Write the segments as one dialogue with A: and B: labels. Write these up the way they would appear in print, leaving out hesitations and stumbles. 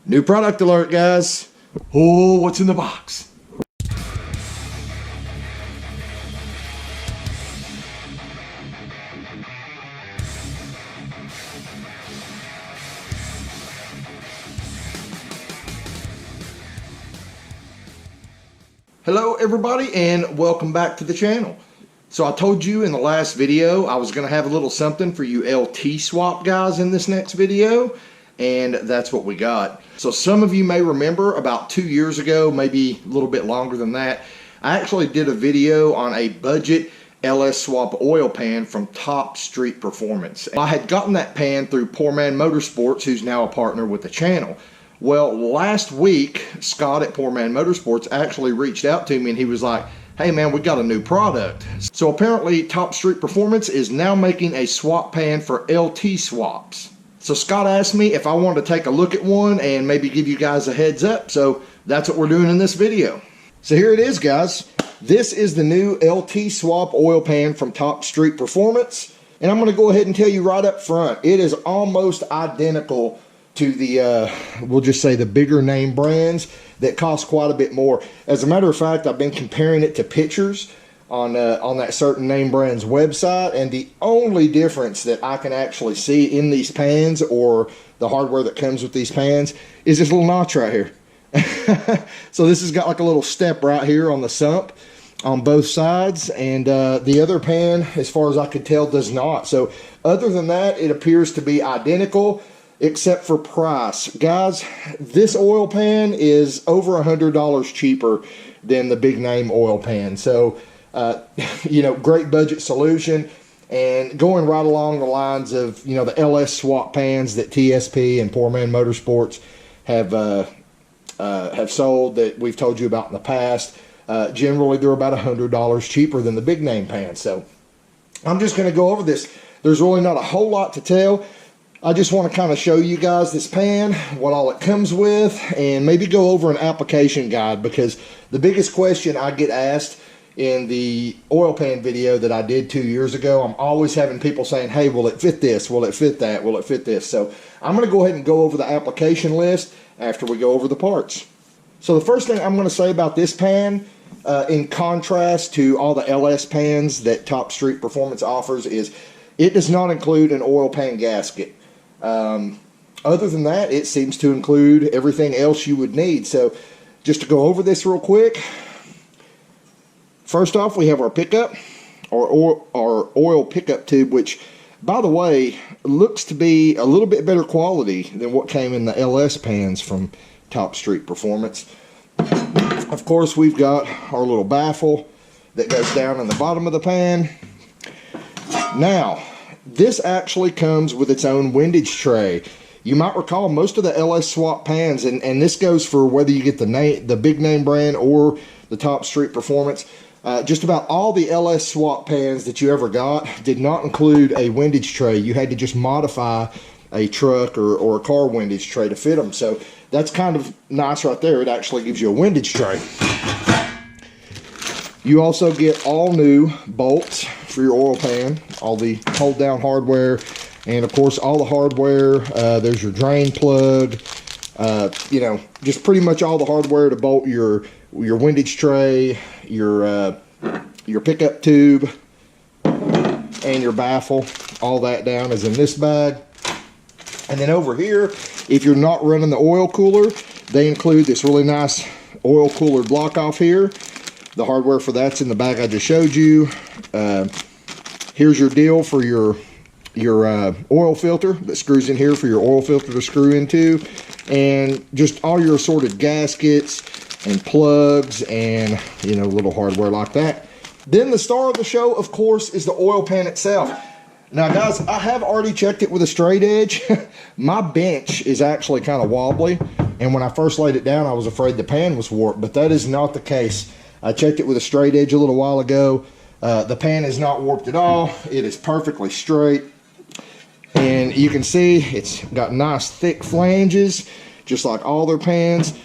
A: New product alert, guys.
B: Oh, what's in the box?
A: Hello everybody and welcome back to the channel. So I told you in the last video I was going to have a little something for you LT swap guys in this next video, and that's what we got. So some of you may remember about 2 years ago, maybe a little bit longer than that, I actually did a video on a budget LS swap oil pan from Top Street Performance. I had gotten that pan through Poor Man Motorsports, who's now a partner with the channel. Well, last week, Scott at Poor Man Motorsports actually reached out to me and he was like, hey man, we got a new product. So apparently Top Street Performance is now making a swap pan for LT swaps. So Scott asked me if I wanted to take a look at one and maybe give you guys a heads up. So that's what we're doing in this video. So here it is, guys. This is the new LT swap oil pan from Top Street Performance. And I'm going to go ahead and tell you right up front, it is almost identical to the, we'll just say the bigger name brands that cost quite a bit more. As a matter of fact, I've been comparing it to pictures on that certain name brand's website, and the only difference that I can actually see in these pans or the hardware that comes with these pans is this little notch right here. So this has got like a little step right here on the sump on both sides, and the other pan, as far as I could tell, does not. So other than that, it appears to be identical, except for price. Guys, this oil pan is over $100 cheaper than the big name oil pan. So, you know, great budget solution, and going right along the lines of, you know, the LS swap pans that TSP and Poor Man Motorsports have sold that we've told you about in the past. Generally, they're about $100 cheaper than the big name pan. So I'm just going to go over this. There's really not a whole lot to tell. I just want to kind of show you guys this pan, what all it comes with, and maybe go over an application guide, because the biggest question I get asked in the oil pan video that I did 2 years ago, I'm always having people saying, hey, will it fit this? Will it fit that? Will it fit this? So I'm going to go ahead and go over the application list after we go over the parts. So the first thing I'm going to say about this pan, in contrast to all the LS pans that Top Street Performance offers, is it does not include an oil pan gasket. Other than that, it seems to include everything else you would need. So just to go over this real quick, first off, we have our pickup, our oil pickup tube, which, by the way, looks to be a little bit better quality than what came in the LS pans from Top Street Performance. Of course, we've got our little baffle that goes down in the bottom of the pan. Now, this actually comes with its own windage tray. You might recall most of the LS swap pans, and this goes for whether you get the big name brand or the Top Street Performance. Just about all the LS swap pans that you ever got did not include a windage tray. You had to just modify a truck or a car windage tray to fit them. So that's kind of nice right there. It actually gives you a windage tray. You also get all new bolts for your oil pan, all the hold down hardware, and of course all the hardware. There's your drain plug, you know, just pretty much all the hardware to bolt your windage tray, your pickup tube, and your baffle. All that down is in this bag. And then over here, if you're not running the oil cooler, they include this really nice oil cooler block off here. The hardware for that's in the bag I just showed you. Here's your deal for your oil filter that screws in here for your oil filter to screw into, and just all your assorted gaskets and plugs and, you know, little hardware like that. Then the star of the show, of course, is the oil pan itself. Now, guys, I have already checked it with a straight edge. My bench is actually kind of wobbly, and when I first laid it down, I was afraid the pan was warped, but that is not the case. I checked it with a straight edge a little while ago. The pan is not warped at all. It is perfectly straight. And you can see it's got nice thick flanges, just like all their pans.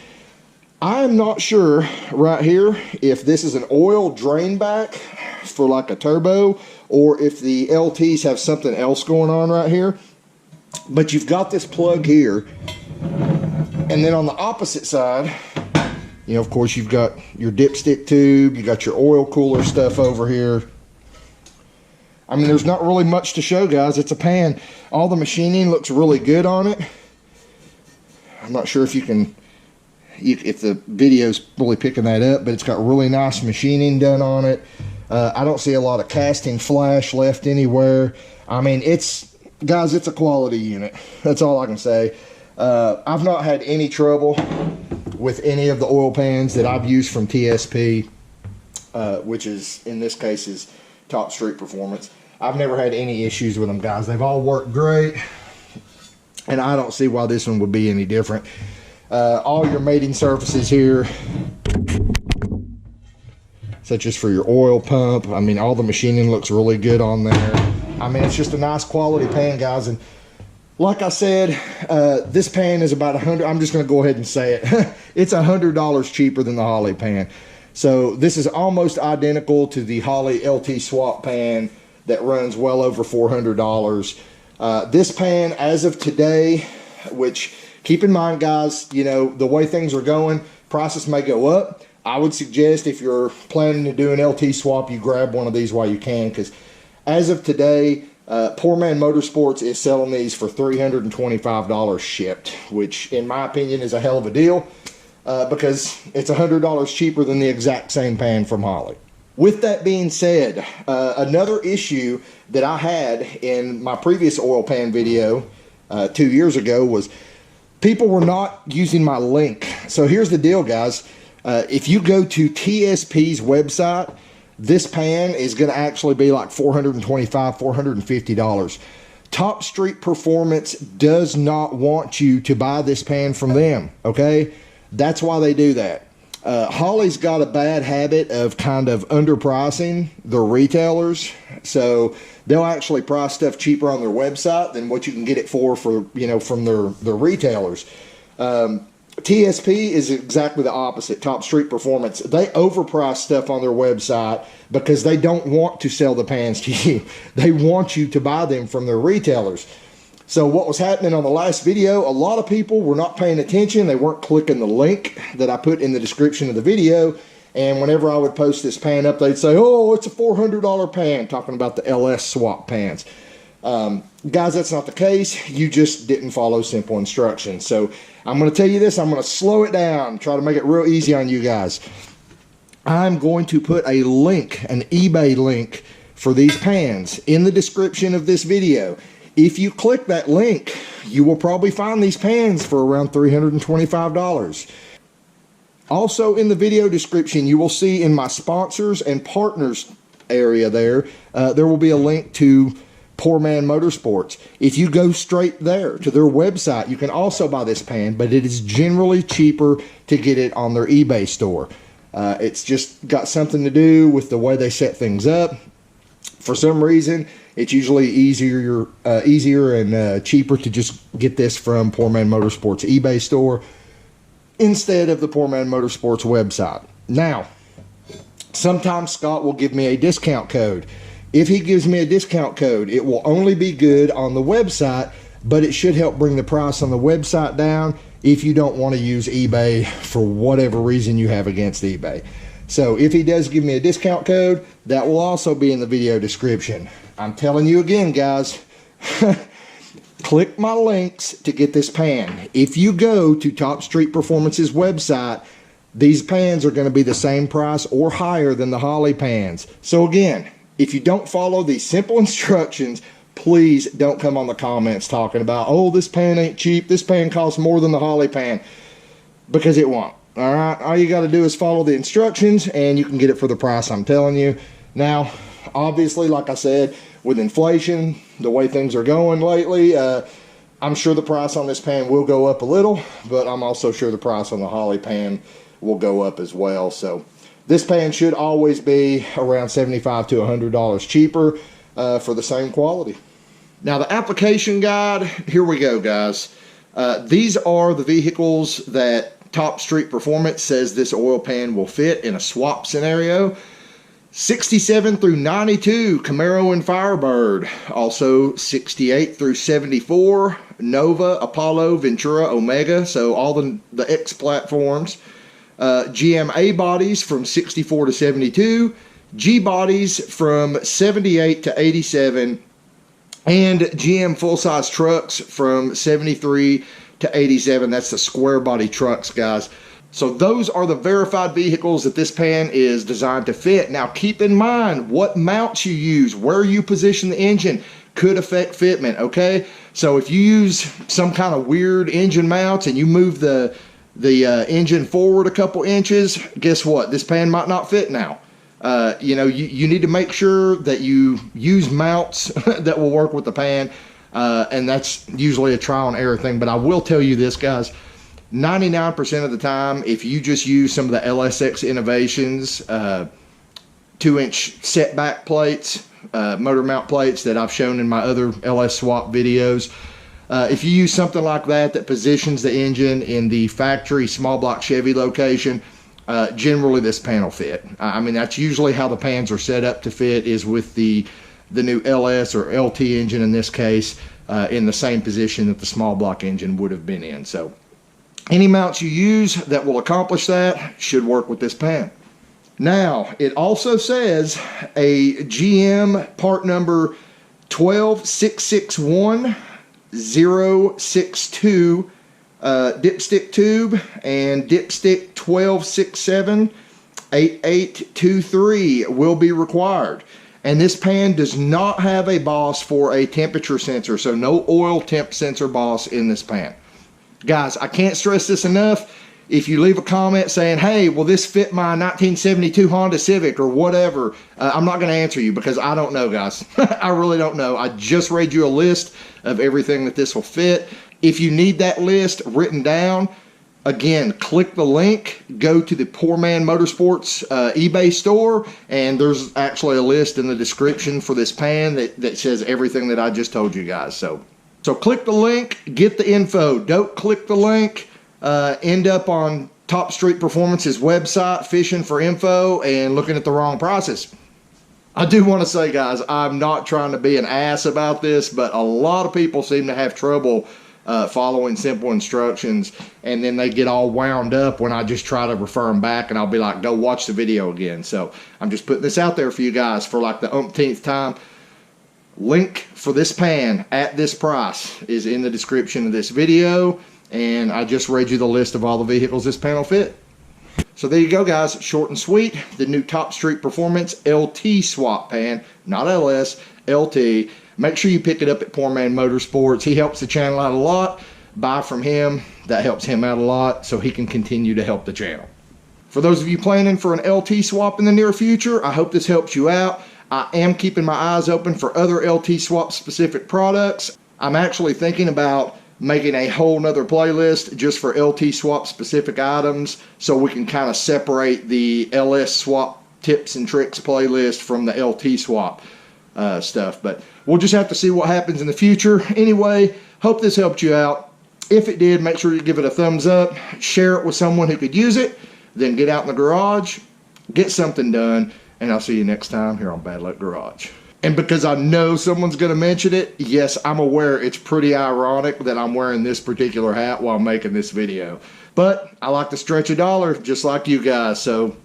A: I'm not sure right here if this is an oil drain back for like a turbo, or if the LTs have something else going on right here. But you've got this plug here, And then on the opposite side, you know, of course, you've got your dipstick tube, you got your oil cooler stuff over here. I mean, there's not really much to show, guys. It's a pan. All the machining looks really good on it. I'm not sure if you can, if the video's really picking that up, but it's got really nice machining done on it. I don't see a lot of casting flash left anywhere. I mean, guys, it's a quality unit. That's all I can say. I've not had any trouble with any of the oil pans that I've used from TSP, which is, in this case, is Top Street Performance. I've never had any issues with them, guys. They've all worked great, and I don't see why this one would be any different. All your mating surfaces here, such as for your oil pump, I mean, all the machining looks really good on there. I mean, it's just a nice quality pan, guys. And like I said, this pan is about $100. I'm just going to go ahead and say it. It's $100 cheaper than the Holley pan. So this is almost identical to the Holley LT Swap pan that runs well over $400. This pan, as of today, which keep in mind, guys, you know, the way things are going, prices may go up. I would suggest if you're planning to do an LT swap, you grab one of these while you can, because as of today, Poor Man Motorsports is selling these for $325 shipped, which in my opinion is a hell of a deal, because it's $100 cheaper than the exact same pan from Holley. With that being said, another issue that I had in my previous oil pan video 2 years ago was people were not using my link. So here's the deal, guys. If you go to TSP's website, this pan is going to actually be like $425, $450. Top Street Performance does not want you to buy this pan from them, okay? That's why they do that. Holley's got a bad habit of kind of underpricing the retailers, so they'll actually price stuff cheaper on their website than what you can get it for you know, from their retailers. TSP is exactly the opposite. Top Street Performance, they overprice stuff on their website because they don't want to sell the pans to you. They want you to buy them from their retailers. So what was happening on the last video, a lot of people were not paying attention. They weren't clicking the link that I put in the description of the video. And whenever I would post this pan up, they'd say, oh, it's a $400 pan, talking about the LS swap pans. Guys, that's not the case. You just didn't follow simple instructions. So I'm going to tell you this. I'm going to slow it down, try to make it real easy on you guys. I'm going to put a link, an eBay link for these pans in the description of this video. If you click that link, you will probably find these pans for around $325. Also in the video description, you will see in my sponsors and partners area there will be a link to Poor Man Motorsports. If you go straight there to their website, you can also buy this pan, but it is generally cheaper to get it on their eBay store. It's just got something to do with the way they set things up. For some reason, it's usually easier and cheaper to just get this from Poor Man Motorsports eBay store instead of the Poor Man Motorsports website. Now, sometimes Scott will give me a discount code. If he gives me a discount code, it will only be good on the website, but it should help bring the price on the website down if you don't want to use eBay for whatever reason you have against eBay. So if he does give me a discount code, that will also be in the video description. I'm telling you again, guys, click my links to get this pan. If you go to Top Street Performance's website, these pans are going to be the same price or higher than the Holley pans. So again, if you don't follow these simple instructions, please don't come on the comments talking about, oh, this pan ain't cheap, this pan costs more than the Holley pan, because it won't. All right, all you got to do is follow the instructions and you can get it for the price I'm telling you. Now, obviously, like I said, with inflation, the way things are going lately, I'm sure the price on this pan will go up a little, but I'm also sure the price on the Holley pan will go up as well. So this pan should always be around $75 to $100 cheaper for the same quality. Now, the application guide, here we go, guys. These are the vehicles that Top Street Performance says this oil pan will fit in a swap scenario. 67 through 92, Camaro and Firebird. Also 68 through 74, Nova, Apollo, Ventura, Omega. So all the X platforms. GM A bodies from 64 to 72, G bodies from 78 to 87, and GM full-size trucks from 73 to 87. That's the square body trucks, guys. So those are the verified vehicles that this pan is designed to fit. Now keep in mind what mounts you use, where you position the engine could affect fitment, okay? So if you use some kind of weird engine mounts and you move the engine forward a couple inches, guess what? This pan might not fit now. You know, you need to make sure that you use mounts that will work with the pan, and that's usually a trial and error thing. But I will tell you this, guys, 99% of the time, if you just use some of the LSX Innovations 2-inch setback plates, motor mount plates that I've shown in my other LS swap videos, if you use something like that that positions the engine in the factory small block Chevy location, generally this pan will fit. I mean, that's usually how the pans are set up to fit, is with the new LS or LT engine in this case in the same position that the small block engine would have been in. So any mounts you use that will accomplish that should work with this pan. Now, it also says a GM part number 12661 062 dipstick tube and dipstick 1267 8823 will be required. And this pan does not have a boss for a temperature sensor, so no oil temp sensor boss in this pan. Guys, I can't stress this enough. If you leave a comment saying, hey, will this fit my 1972 Honda Civic or whatever, I'm not going to answer you because I don't know, guys. I really don't know. I just read you a list of everything that this will fit. If you need that list written down, again, click the link, go to the Poor Man Motorsports eBay store, and there's actually a list in the description for this pan that says everything that I just told you guys. So click the link, get the info. Don't click the link, end up on Top Street Performance's website fishing for info and looking at the wrong prices. I do want to say, guys, I'm not trying to be an ass about this, but a lot of people seem to have trouble following simple instructions, and then they get all wound up when I just try to refer them back, and I'll be like, go watch the video again. So I'm just putting this out there for you guys for like the umpteenth time. Link for this pan at this price is in the description of this video, and I just read you the list of all the vehicles this pan will fit. So there you go, guys. Short and sweet. The new Top Street Performance LT swap pan, not LS, LT. Make sure you pick it up at Poor Man Motorsports. He helps the channel out a lot. Buy from him. That helps him out a lot, so he can continue to help the channel. For those of you planning for an LT swap in the near future, I hope this helps you out. I am keeping my eyes open for other LT swap specific products. I'm actually thinking about making a whole nother playlist just for LT swap specific items, so we can kind of separate the LS swap tips and tricks playlist from the LT swap stuff. But we'll just have to see what happens in the future. Anyway, hope this helped you out. If it did, make sure you give it a thumbs up, share it with someone who could use it, then get out in the garage, get something done, and I'll see you next time here on Bad Luck Garage. And because I know someone's going to mention it, yes, I'm aware it's pretty ironic that I'm wearing this particular hat while making this video. But I like to stretch a dollar just like you guys, so